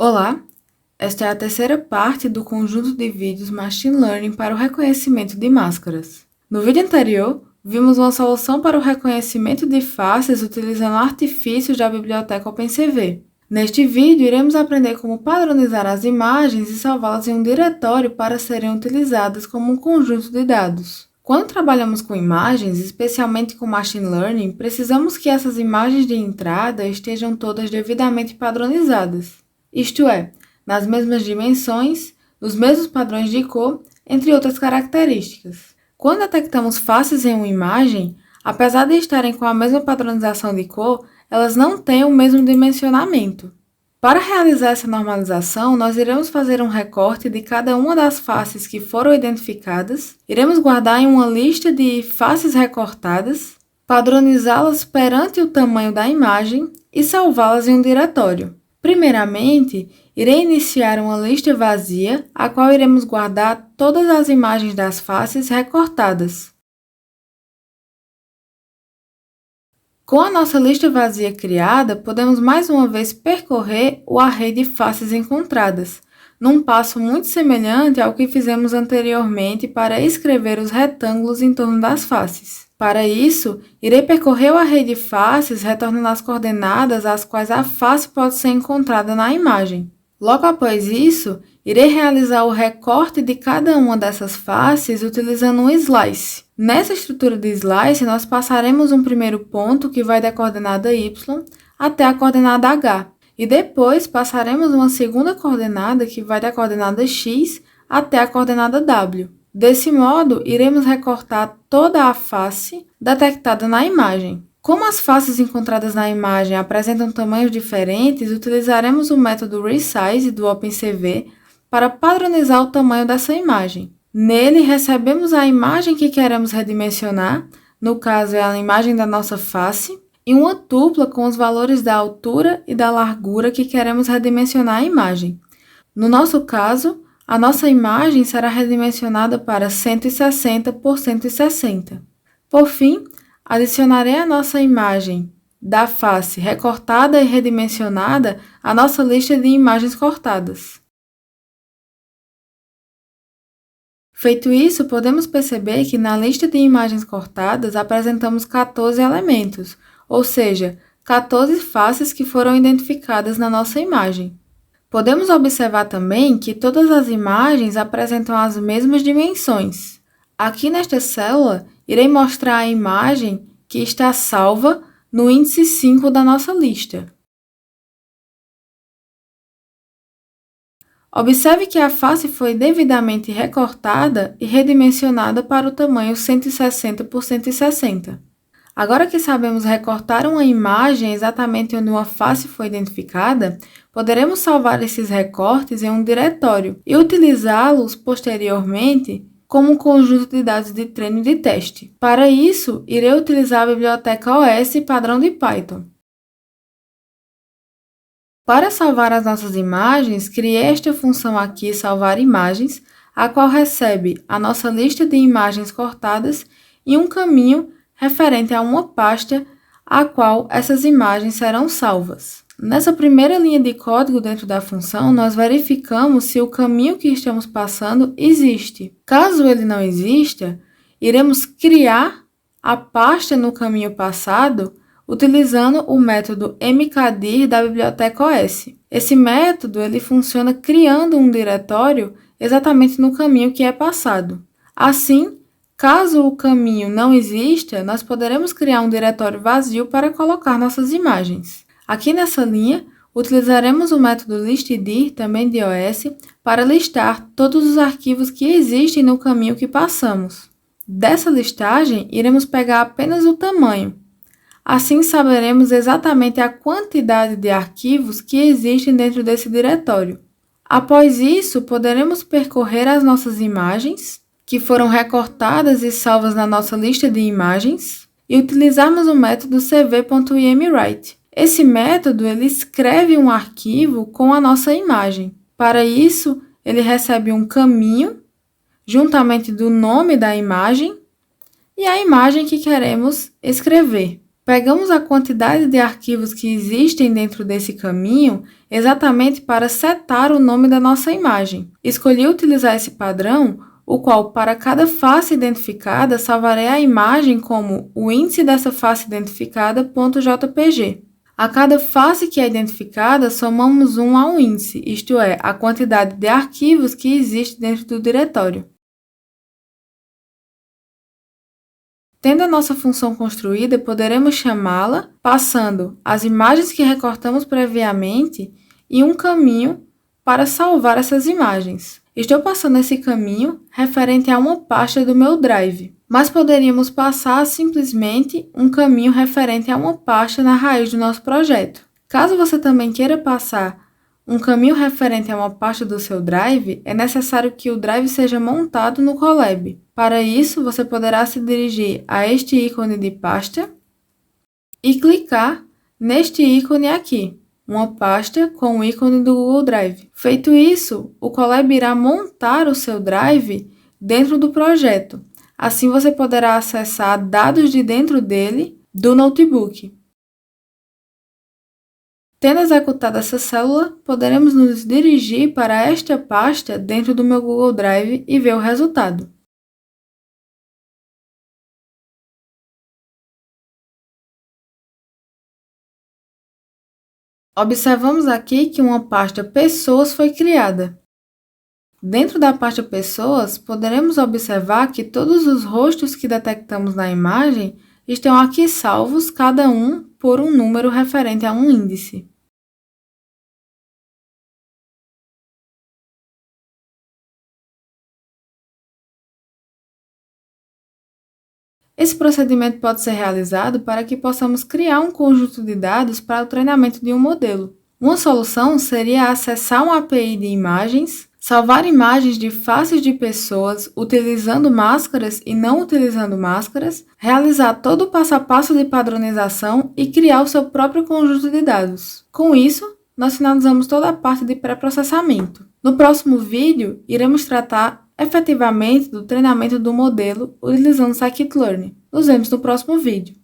Olá, esta é a terceira parte do conjunto de vídeos Machine Learning para o reconhecimento de máscaras. No vídeo anterior, vimos uma solução para o reconhecimento de faces utilizando artifícios da biblioteca OpenCV. Neste vídeo, iremos aprender como padronizar as imagens e salvá-las em um diretório para serem utilizadas como um conjunto de dados. Quando trabalhamos com imagens, especialmente com Machine Learning, precisamos que essas imagens de entrada estejam todas devidamente padronizadas. Isto é, nas mesmas dimensões, nos mesmos padrões de cor, entre outras características. Quando detectamos faces em uma imagem, apesar de estarem com a mesma padronização de cor, elas não têm o mesmo dimensionamento. Para realizar essa normalização, nós iremos fazer um recorte de cada uma das faces que foram identificadas, iremos guardar em uma lista de faces recortadas, padronizá-las perante o tamanho da imagem e salvá-las em um diretório. Primeiramente, irei iniciar uma lista vazia, a qual iremos guardar todas as imagens das faces recortadas. Com a nossa lista vazia criada, podemos mais uma vez percorrer o array de faces encontradas, num passo muito semelhante ao que fizemos anteriormente para escrever os retângulos em torno das faces. Para isso, irei percorrer o array de faces retornando as coordenadas às quais a face pode ser encontrada na imagem. Logo após isso, irei realizar o recorte de cada uma dessas faces utilizando um slice. Nessa estrutura de slice, nós passaremos um primeiro ponto que vai da coordenada y até a coordenada h, e depois passaremos uma segunda coordenada que vai da coordenada x até a coordenada w. Desse modo, iremos recortar toda a face detectada na imagem. Como as faces encontradas na imagem apresentam tamanhos diferentes, utilizaremos o método resize do OpenCV para padronizar o tamanho dessa imagem. Nele, recebemos a imagem que queremos redimensionar, no caso é a imagem da nossa face, e uma tupla com os valores da altura e da largura que queremos redimensionar a imagem. No nosso caso, a nossa imagem será redimensionada para 160 por 160. Por fim, adicionarei a nossa imagem da face recortada e redimensionada à nossa lista de imagens cortadas. Feito isso, podemos perceber que na lista de imagens cortadas apresentamos 14 elementos, ou seja, 14 faces que foram identificadas na nossa imagem. Podemos observar também que todas as imagens apresentam as mesmas dimensões. Aqui nesta célula, irei mostrar a imagem que está salva no índice 5 da nossa lista. Observe que a face foi devidamente recortada e redimensionada para o tamanho 160 por 160. Agora que sabemos recortar uma imagem exatamente onde uma face foi identificada, poderemos salvar esses recortes em um diretório e utilizá-los posteriormente como um conjunto de dados de treino e de teste. Para isso, irei utilizar a biblioteca OS padrão de Python. Para salvar as nossas imagens, criei esta função aqui, salvar imagens, a qual recebe a nossa lista de imagens cortadas e um caminho referente a uma pasta a qual essas imagens serão salvas. Nessa primeira linha de código dentro da função, nós verificamos se o caminho que estamos passando existe. Caso ele não exista, iremos criar a pasta no caminho passado utilizando o método mkdir da biblioteca OS. Esse método ele funciona criando um diretório exatamente no caminho que é passado. Assim, caso o caminho não exista, nós poderemos criar um diretório vazio para colocar nossas imagens. Aqui nessa linha, utilizaremos o método listdir, também de OS, para listar todos os arquivos que existem no caminho que passamos. Dessa listagem, iremos pegar apenas o tamanho. Assim, saberemos exatamente a quantidade de arquivos que existem dentro desse diretório. Após isso, poderemos percorrer as nossas imagens, que foram recortadas e salvas na nossa lista de imagens, e utilizarmos o método cv.imwrite. Esse método ele escreve um arquivo com a nossa imagem. Para isso, ele recebe um caminho, juntamente do nome da imagem, e a imagem que queremos escrever. Pegamos a quantidade de arquivos que existem dentro desse caminho exatamente para setar o nome da nossa imagem. Escolhi utilizar esse padrão, o qual, para cada face identificada, salvarei a imagem como o índice dessa face identificada.jpg. A cada face que é identificada, somamos 1 ao índice, isto é, a quantidade de arquivos que existe dentro do diretório. Tendo a nossa função construída, poderemos chamá-la passando as imagens que recortamos previamente e um caminho para salvar essas imagens. Estou passando esse caminho referente a uma pasta do meu Drive, mas poderíamos passar simplesmente um caminho referente a uma pasta na raiz do nosso projeto. Caso você também queira passar um caminho referente a uma pasta do seu Drive, é necessário que o Drive seja montado no Colab. Para isso, você poderá se dirigir a este ícone de pasta e clicar neste ícone aqui, uma pasta com o ícone do Google Drive. Feito isso, o Colab irá montar o seu Drive dentro do projeto. Assim, você poderá acessar dados de dentro dele do notebook. Tendo executado essa célula, poderemos nos dirigir para esta pasta dentro do meu Google Drive e ver o resultado. Observamos aqui que uma pasta Pessoas foi criada. Dentro da pasta Pessoas, poderemos observar que todos os rostos que detectamos na imagem estão aqui salvos, cada um por um número referente a um índice. Esse procedimento pode ser realizado para que possamos criar um conjunto de dados para o treinamento de um modelo. Uma solução seria acessar uma API de imagens, salvar imagens de faces de pessoas utilizando máscaras e não utilizando máscaras, realizar todo o passo a passo de padronização e criar o seu próprio conjunto de dados. Com isso, nós finalizamos toda a parte de pré-processamento. No próximo vídeo, iremos tratar efetivamente do treinamento do modelo utilizando Scikit-Learn. Nos vemos no próximo vídeo.